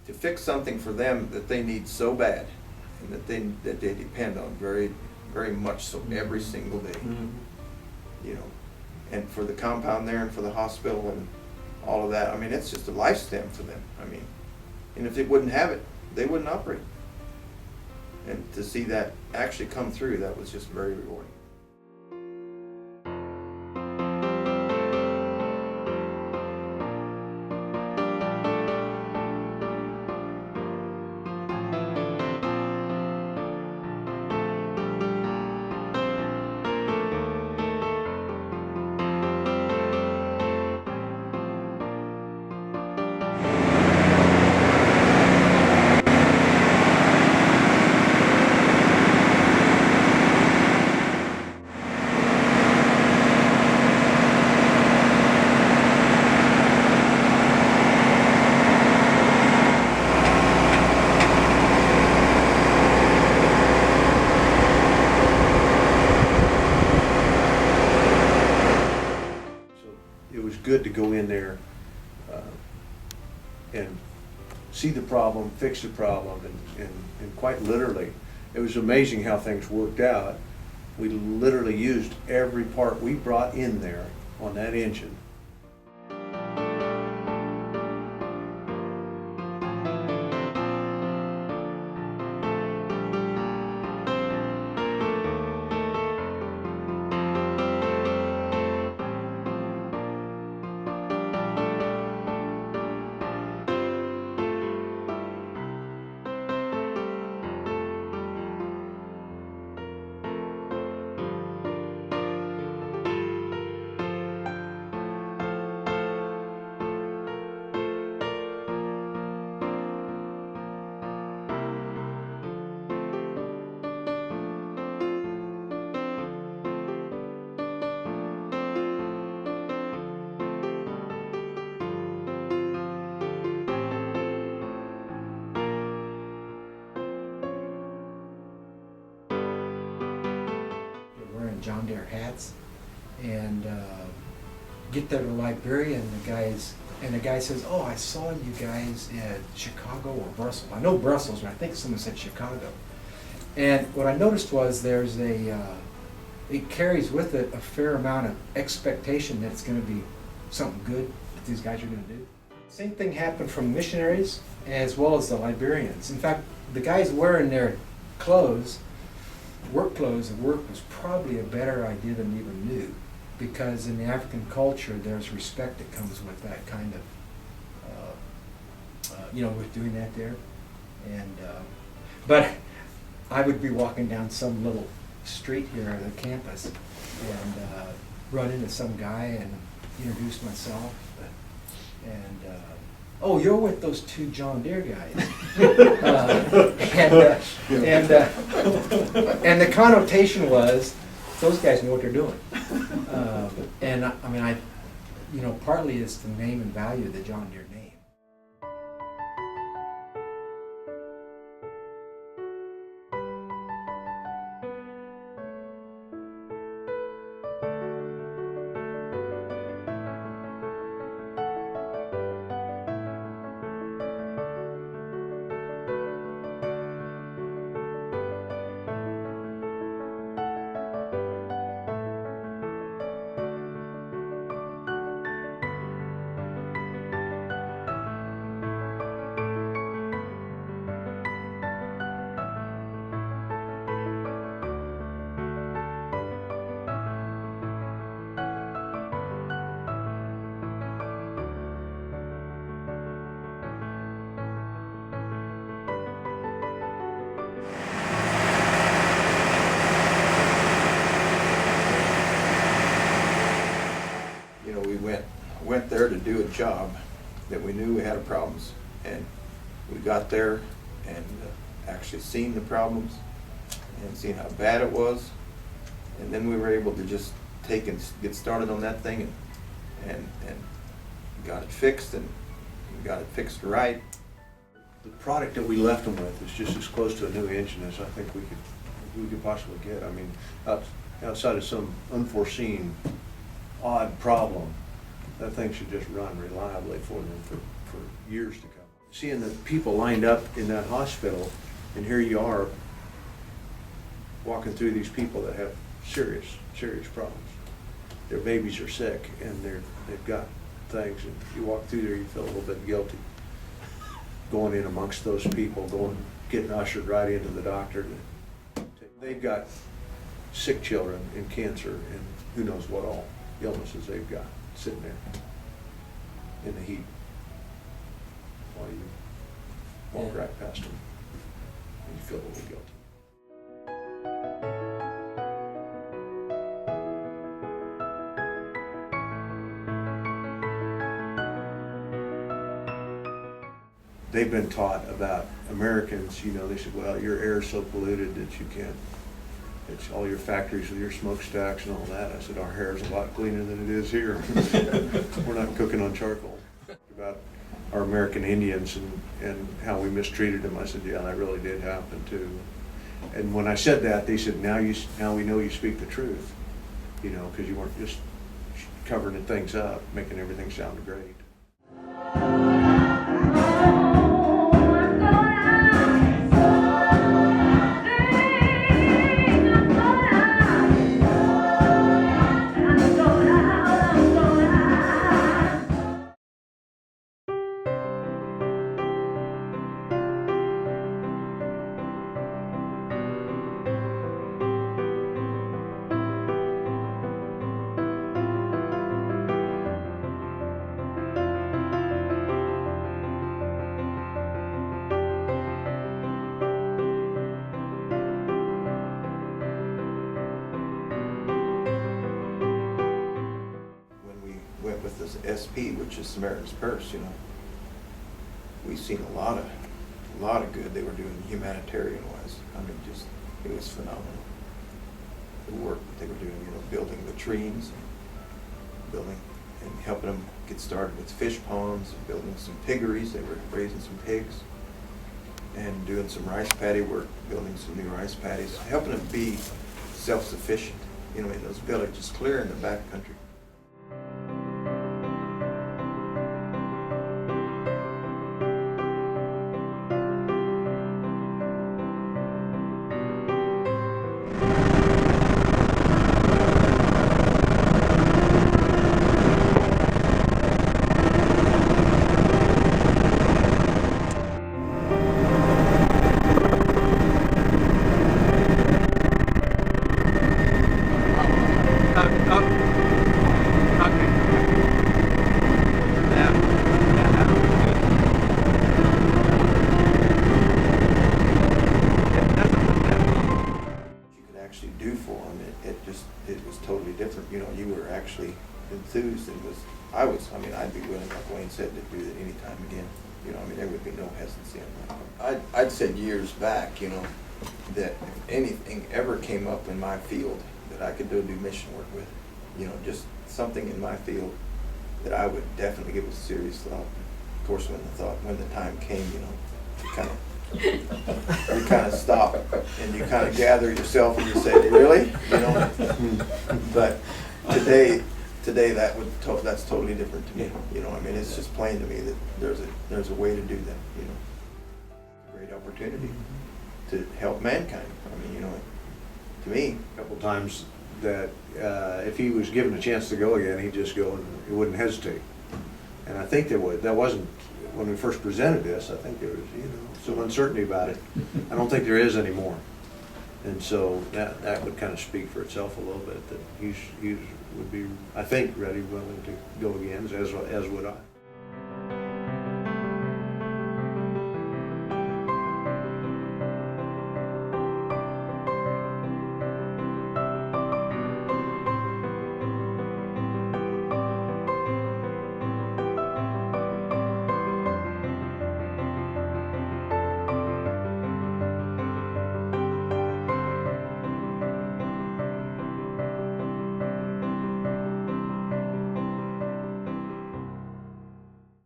to fix something for them that they need so bad, and that they depend on very, very much so every single day. You know, and for the compound there and for the hospital and all of that, I mean, it's just a lifespan for them. I mean, and if they wouldn't have it, they wouldn't operate. And to see that actually come through, that was just very rewarding. Good to go in there and see the problem, fix the problem, and quite literally, it was amazing how things worked out. We literally used every part we brought in there on that engine. John Deere hats, and get there to Liberia, and the guy says, "Oh, I saw you guys at Chicago or Brussels." I know Brussels, but I think someone said Chicago. And what I noticed was it carries with it a fair amount of expectation that it's going to be something good that these guys are going to do. Same thing happened from missionaries as well as the Liberians. In fact, the guys wearing their clothes, work clothes at work, was probably a better idea than we even knew, because in the African culture there's respect that comes with that kind of, with doing that there. And but I would be walking down some little street here at the campus and run into some guy and introduce myself, and "Oh, you're with those two John Deere guys." And the connotation was, those guys know what they're doing. And I mean, partly it's the name and value of the John Deere name. Went there to do a job that we knew we had problems, and we got there and actually seen the problems and seen how bad it was, and then we were able to just take and get started on that thing and got it fixed, and got it fixed right. The product that we left them with is just as close to a new engine as I think we could possibly get. I mean, outside of some unforeseen odd problem, that thing should just run reliably for them for years to come. Seeing the people lined up in that hospital, and here you are walking through these people that have serious, serious problems. Their babies are sick and they've got things, and you walk through there, you feel a little bit guilty. Going in amongst those people, getting ushered right into the doctor. They've got sick children and cancer and who knows what all illnesses they've got sitting there in the heat while you walk right past them and you feel a little guilty. They've been taught about Americans, you know, they said, well, your air's so polluted that you can't, it's all your factories with your smokestacks and all that. I said, our hair's a lot cleaner than it is here. We're not cooking on charcoal. About our American Indians and how we mistreated them, I said, yeah, that really did happen too. And when I said that, they said, now we know you speak the truth, you know, because you weren't just covering things up, making everything sound great. Went with this SP, which is Samaritan's Purse, you know. We've seen a lot of good they were doing humanitarian wise. I mean, just, it was phenomenal. The work that they were doing, you know, building latrines, building and helping them get started with fish ponds, and building some piggeries. They were raising some pigs and doing some rice paddy work, building some new rice paddies, helping them be self-sufficient, you know, in those villages, clear in the back country. It was totally different. You know, you were actually enthused and I mean, I'd be willing, like Wayne said, to do it any time again. You know, I mean, there would be no hesitancy on that. I'd said years back, you know, that if anything ever came up in my field that I could do mission work with, you know, just something in my field that I would definitely give it a serious thought. Of course, when the time came, you know, you kind of stop and you kind of gather yourself and you say, really? You know, but today that's totally different to me. You know, I mean, it's just plain to me that there's a way to do that. You know, a great opportunity to help mankind. I mean, you know, to me, A couple times that if he was given a chance to go again, he'd just go and he wouldn't hesitate. And I think that wasn't when we first presented this. I think there was, you know, some uncertainty about it. I don't think there is anymore. And so that would kind of speak for itself a little bit, that he would be, I think, ready, willing to go again, as would I.